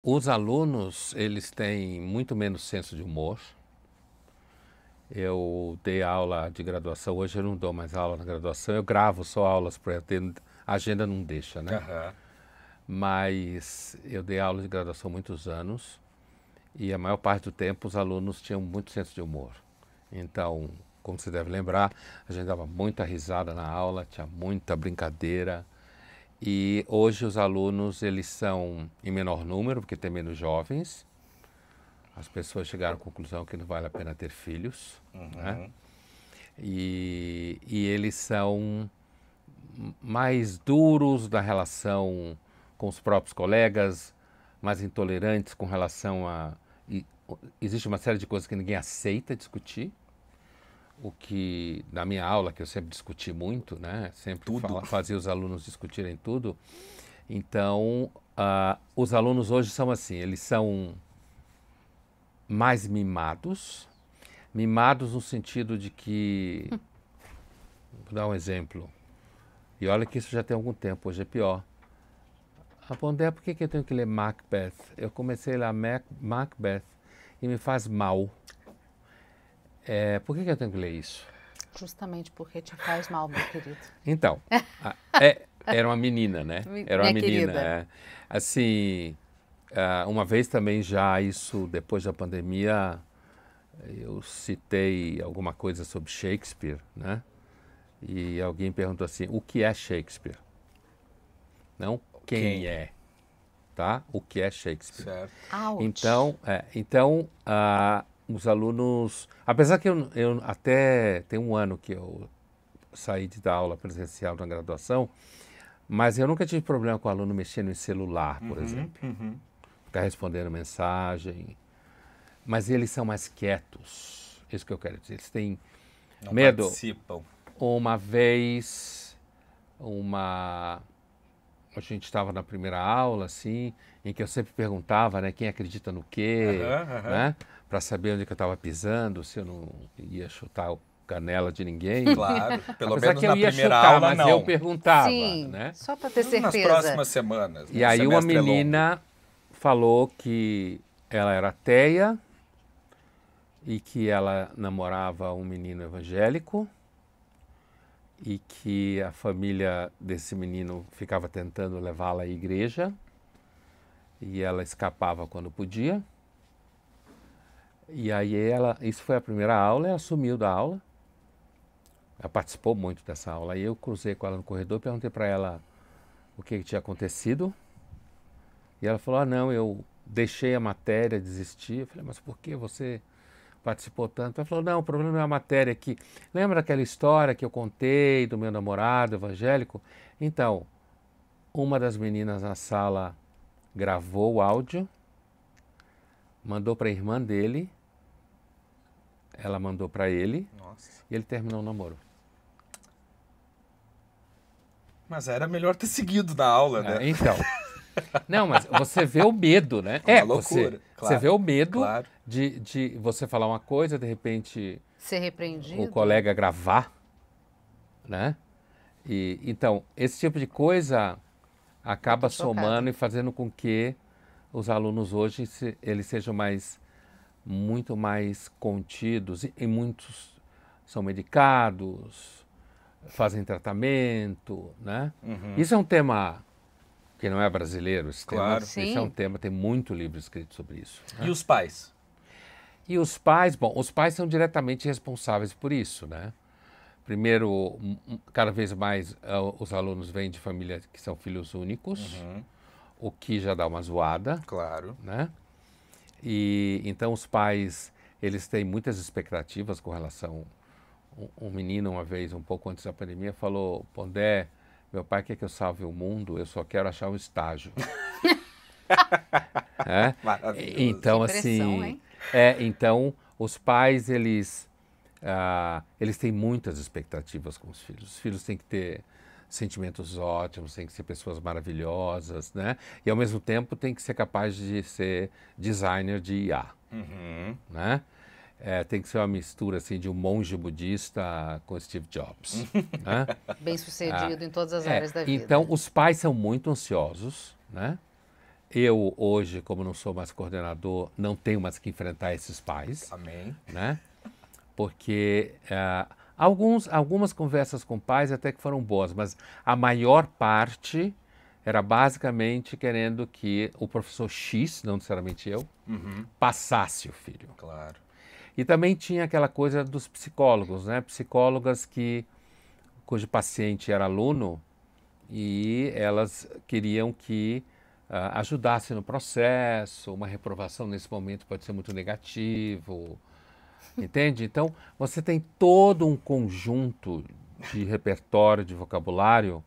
Os alunos, eles têm muito menos senso de humor. Eu dei aula de graduação, hoje eu não dou mais aula na graduação, eu gravo só aulas para eu ter, a agenda não deixa, né? Aham. Mas eu dei aula de graduação há muitos anos e a maior parte do tempo os alunos tinham muito senso de humor. Então, como você deve lembrar, a gente dava muita risada na aula, tinha muita brincadeira. E hoje os alunos, eles são em menor número, porque tem menos jovens. As pessoas chegaram à conclusão que não vale a pena ter filhos, né? Uhum. E eles são mais duros na relação com os próprios colegas, mais intolerantes com relação a... Existe uma série de coisas que ninguém aceita discutir, o que, na minha aula, que eu sempre discuti muito, né? Sempre Tudo. fazia os alunos discutirem tudo. Então, os alunos hoje são assim, eles são mais mimados, mimados no sentido de que, vou dar um exemplo, e olha que isso já tem algum tempo, hoje é pior. Pondé, por que eu tenho que ler Macbeth? Eu comecei a ler Macbeth e me faz mal. Por que eu tenho que ler isso? Justamente porque te faz mal, meu querido. Então, era uma menina, né? Era uma Minha menina. querida. Assim, uma vez também já isso, depois da pandemia, eu citei alguma coisa sobre Shakespeare, né? E alguém perguntou assim, o que é Shakespeare? Não quem é, tá? O que é Shakespeare? Certo. Ouch. Então, os alunos, apesar que eu até tem um ano que eu saí de dar aula presencial na graduação, mas eu nunca tive problema com o aluno mexendo em celular, por exemplo, ficar respondendo mensagem, mas eles são mais quietos, isso que eu quero dizer, eles têm Não medo. participam. Uma vez, a gente estava na primeira aula, assim, em que eu sempre perguntava, né, quem acredita no quê, Aham. né, para saber onde que eu estava pisando, se eu não ia chutar o canela de ninguém. Claro. Pelo Apesar menos que eu na ia primeira chutar, aula, mas não. eu perguntava, Sim, né? só para ter Nas certeza. próximas semanas. E né? aí uma Semestre é longo. menina falou que ela era ateia e que ela namorava um menino evangélico e que a família desse menino ficava tentando levá-la à igreja e ela escapava quando podia. E aí isso foi a primeira aula, ela sumiu da aula. Ela participou muito dessa aula. Aí eu cruzei com ela no corredor, perguntei para ela o que tinha acontecido. E ela falou, não, eu deixei a matéria, desisti. Eu falei, mas por que você participou tanto? Ela falou, não, o problema não é a matéria aqui. Lembra daquela história que eu contei do meu namorado evangélico? Então, uma das meninas na sala gravou o áudio, mandou para a irmã dele, ela mandou para ele Nossa. e ele terminou o namoro. Mas era melhor ter seguido na aula, né? Então, não, mas você vê o medo, né? Uma loucura, você claro, vê o medo claro. de você falar uma coisa, de repente Ser repreendido. o colega gravar, né? Então, esse tipo de coisa acaba Eu tô chocada. somando e fazendo com que os alunos hoje eles sejam muito mais contidos e muitos são medicados, fazem tratamento, né? Isso é um tema que não é brasileiro, esse Claro. tema, esse é um Sim. tema, tem muito livro escrito sobre isso. Né? E os pais? E os pais, bom, os pais são diretamente responsáveis por isso, né? Primeiro, cada vez mais os alunos vêm de famílias que são filhos únicos, o que já dá uma zoada, Claro. né? E então os pais, eles têm muitas expectativas com relação... Um menino uma vez, um pouco antes da pandemia, falou, Pondé, meu pai quer que eu salve o mundo, eu só quero achar um estágio. Maravilhoso. Então, Que pressão, assim, hein? então os pais eles têm muitas expectativas com os filhos. Os filhos têm que ter sentimentos ótimos, têm que ser pessoas maravilhosas, né? E ao mesmo tempo tem que ser capaz de ser designer de IA, né? Tem que ser uma mistura assim de um monge budista com Steve Jobs, né? Bem sucedido em todas as áreas da vida. Então os pais são muito ansiosos, né? Eu hoje, como não sou mais coordenador, não tenho mais que enfrentar esses pais, Amém. né? Porque algumas conversas com pais até que foram boas, mas a maior parte era basicamente querendo que o professor X, não necessariamente eu, passasse o filho. Claro. E também tinha aquela coisa dos psicólogos, né? Psicólogas cujo paciente era aluno e elas queriam que ajudasse no processo. Uma reprovação nesse momento pode ser muito negativo, entende? Então, você tem todo um conjunto de repertório, de vocabulário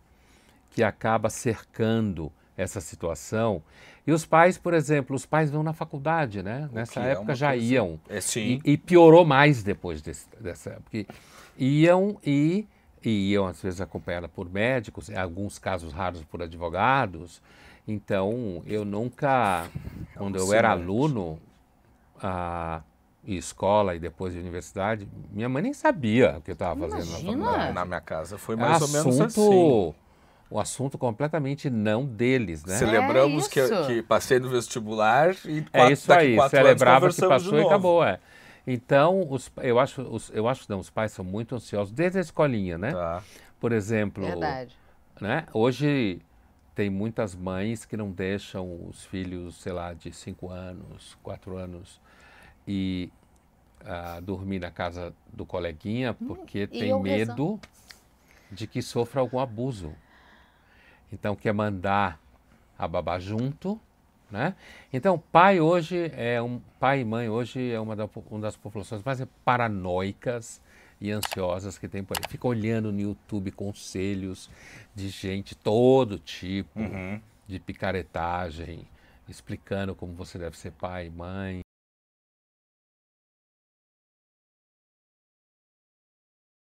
que acaba cercando essa situação. E os pais, por exemplo, os pais vão na faculdade, né? Nessa que é época uma já coisa- iam. sim. E piorou mais depois dessa época. E iam, às vezes, acompanhada por médicos, em alguns casos raros por advogados. Então, eu nunca, quando eu era Alucinante. aluno, em escola e depois de universidade, minha mãe nem sabia o que eu estava fazendo na Imagina! faculdade. Na minha casa foi É mais ou menos assim. um assunto completamente não deles, né? Celebramos que isso. passei no vestibular e É isso daqui aí, 4 anos celebrava que conversamos de passou e novo. acabou, é. Então, eu acho não, os pais são muito ansiosos desde a escolinha, né? Tá. Por exemplo, Verdade. né? Hoje tem muitas mães que não deixam os filhos, sei lá, de 5 anos, 4 anos e dormir na casa do coleguinha porque tem eu medo de que sofra algum abuso. Então quer mandar a babá junto, né? Então pai e mãe hoje é uma das populações mais paranoicas e ansiosas que tem por aí. Fica olhando no YouTube conselhos de gente todo tipo de picaretagem, explicando como você deve ser pai e mãe